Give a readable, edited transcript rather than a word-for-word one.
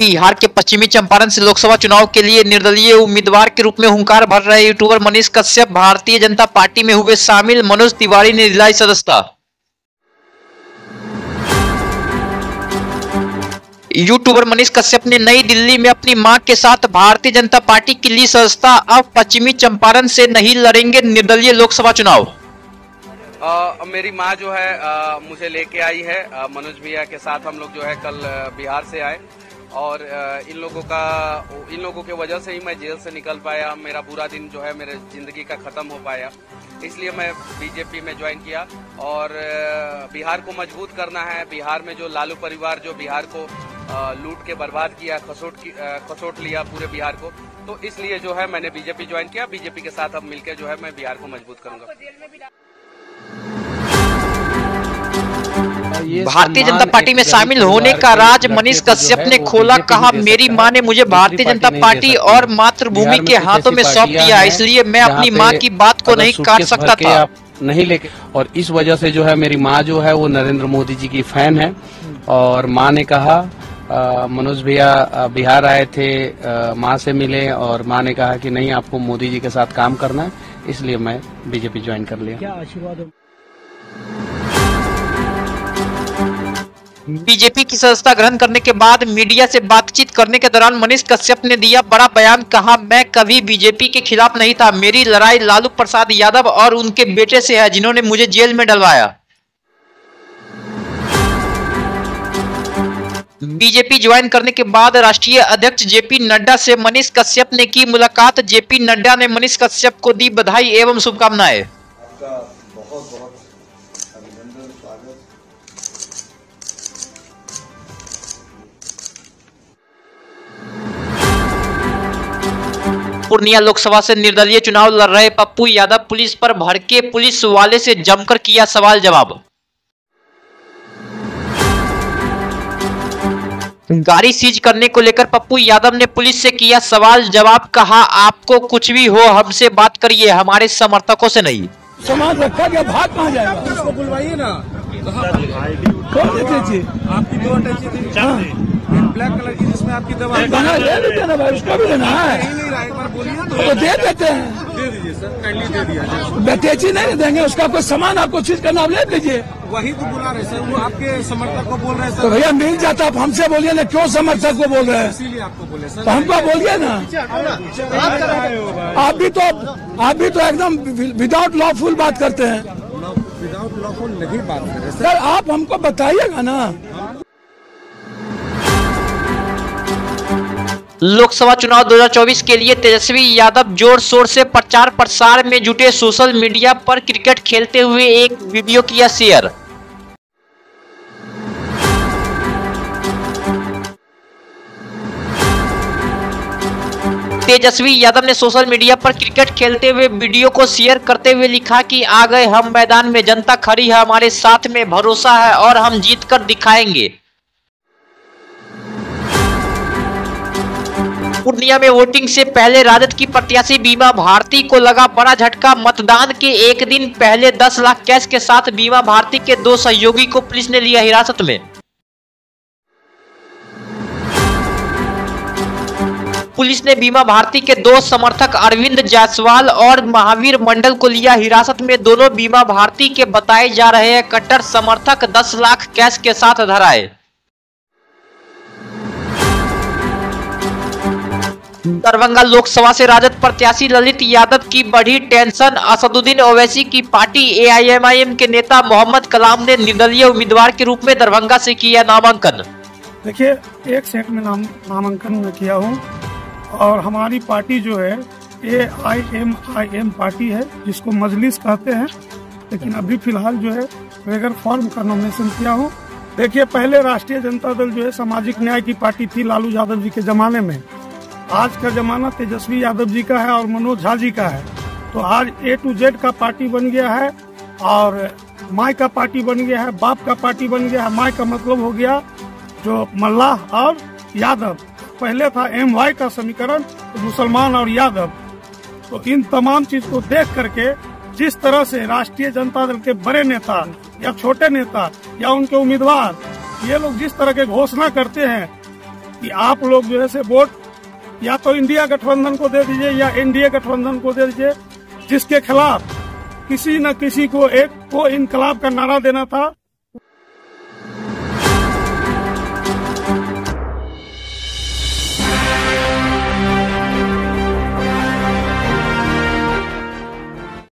बिहार के पश्चिमी चंपारण से लोकसभा चुनाव के लिए निर्दलीय उम्मीदवार के रूप में हुंकार भर रहे यूट्यूबर मनीष कश्यप भारतीय जनता पार्टी में हुए शामिल। मनोज तिवारी ने दिलाई सदस्यता। यूट्यूबर मनीष कश्यप ने नई दिल्ली में अपनी मां के साथ भारतीय जनता पार्टी की ली सदस्यता। अब पश्चिमी चंपारण से नहीं लड़ेंगे निर्दलीय लोकसभा चुनाव। मेरी माँ जो है मुझे लेके आई है। मनोज भैया के साथ हम लोग जो है कल बिहार से आए और इन लोगों के वजह से ही मैं जेल से निकल पाया। मेरा बुरा दिन जो है मेरे जिंदगी का खत्म हो पाया, इसलिए मैं बीजेपी में ज्वाइन किया और बिहार को मजबूत करना है। बिहार में जो लालू परिवार जो बिहार को लूट के बर्बाद किया, खसोट लिया पूरे बिहार को, तो इसलिए जो है मैंने बीजेपी ज्वाइन किया। बीजेपी के साथ अब मिलकर जो है मैं बिहार को मजबूत करूंगा। भारतीय जनता पार्टी में शामिल होने का राज मनीष कश्यप ने खोला। कहा, मेरी मां ने मुझे भारतीय जनता पार्टी और मातृभूमि के हाथों में सौंप दिया, इसलिए मैं अपनी मां की बात को नहीं काट सकता था। नहीं लेके और इस वजह से जो है मेरी माँ जो है वो नरेंद्र मोदी जी की फैन है और माँ ने कहा, मनोज भैया बिहार आए थे, माँ से मिले और माँ ने कहा कि नहीं आपको मोदी जी के साथ काम करना है, इसलिए मैं बीजेपी ज्वाइन कर लिया। क्या आशीर्वाद? बीजेपी की सदस्यता ग्रहण करने के बाद मीडिया से बातचीत करने के दौरान मनीष कश्यप ने दिया बड़ा बयान। कहा, मैं कभी बीजेपी के खिलाफ नहीं था, मेरी लड़ाई लालू प्रसाद यादव और उनके बेटे से है जिन्होंने मुझे जेल में डलवाया। बीजेपी ज्वाइन करने के बाद राष्ट्रीय अध्यक्ष जेपी नड्डा से मनीष कश्यप ने की मुलाकात। जेपी नड्डा ने मनीष कश्यप को दी बधाई एवं शुभकामनाएं। आपका बहुत बहुत अभिनंदन, स्वागत। पूर्णिया लोकसभा से निर्दलीय चुनाव लड़ रहे पप्पू यादव पुलिस पर भड़के। पुलिस वाले से जमकर किया सवाल जवाब। गाड़ी सीज करने को लेकर पप्पू यादव ने पुलिस से किया सवाल जवाब। कहा, आपको कुछ भी हो हमसे बात करिए, हमारे समर्थकों से नहीं। सामान रखा गया, भाग कहाँ जाएगा? उसको बुलवाइए ना। आपकी दो अटैची ब्लैक कलर की जिसमें आपकी दवा ले लेते हैं ना भाई, उसको भी लेना है। नहीं रहा, एक बार बोलिए तो दे देते हैं। दे दीजिए सर, काइंडली दे दिया। बेटेची नहीं देंगे, उसका कोई सामान आपको चीज का नाम ले लीजिए। वही तो बुला रहे सर, वो आपके समर्थक को बोल रहे हैं तो सर। भैया मिल जाता, आप हमसे बोलिए ना, क्यों समर्थक को बोल रहे हैं? इसीलिए आपको बोले सर। तो हमको बोलिए ना। आप भी तो एकदम विदाउट लॉफुल बात करते हैं। विदाउट लॉफुल नहीं बात कर रहे सर, आप हमको बताइएगा ना। लोकसभा चुनाव 2024 के लिए तेजस्वी यादव जोर शोर से प्रचार प्रसार में जुटे। सोशल मीडिया पर क्रिकेट खेलते हुए एक वीडियो किया शेयर। तेजस्वी यादव ने सोशल मीडिया पर क्रिकेट खेलते हुए वीडियो को शेयर करते हुए लिखा कि आ गए हम मैदान में, जनता खड़ी है हमारे साथ में, भरोसा है और हम जीत कर दिखाएंगे। पूर्णिया में वोटिंग से पहले राजद की प्रत्याशी बीमा भारती को लगा बड़ा झटका। मतदान के एक दिन पहले 10 लाख कैश के साथ बीमा भारती के 2 सहयोगी को पुलिस ने लिया हिरासत में। पुलिस ने बीमा भारती के 2 समर्थक अरविंद जायसवाल और महावीर मंडल को लिया हिरासत में। दोनों बीमा भारती के बताए जा रहे हैं कट्टर समर्थक। 10 लाख कैश के साथ धराए। दरभंगा लोकसभा से राजद प्रत्याशी ललित यादव की बढ़ी टेंशन। असदुद्दीन ओवैसी की पार्टी एआईएमआईएम के नेता मोहम्मद कलाम ने निर्दलीय उम्मीदवार के रूप में दरभंगा से किया नामांकन। देखिए, एक सेट में नामांकन में किया हूँ और हमारी पार्टी जो है एआईएमआईएम पार्टी है, जिसको मजलिस कहते हैं, लेकिन अभी फिलहाल जो है बगैर फॉर्म का नॉमिनेशन किया हूँ। देखिए, पहले राष्ट्रीय जनता दल जो है सामाजिक न्याय की पार्टी थी लालू यादव जी के जमाने में। आज का जमाना तेजस्वी यादव जी का है और मनोज झा जी का है। तो आज A to Z का पार्टी बन गया है और माई का पार्टी बन गया है, बाप का पार्टी बन गया है। माई का मतलब हो गया जो मल्लाह और यादव। पहले था MY का समीकरण, तो मुसलमान और यादव। तो इन तमाम चीज को देख करके जिस तरह से राष्ट्रीय जनता दल के बड़े नेता या छोटे नेता या उनके उम्मीदवार ये लोग जिस तरह के घोषणा करते हैं कि आप लोग जो है से वोट या तो इंडिया गठबंधन को दे दीजिए या एनडीए गठबंधन को दे दीजिए, जिसके खिलाफ किसी न किसी को एक को इनकलाब का नारा देना था।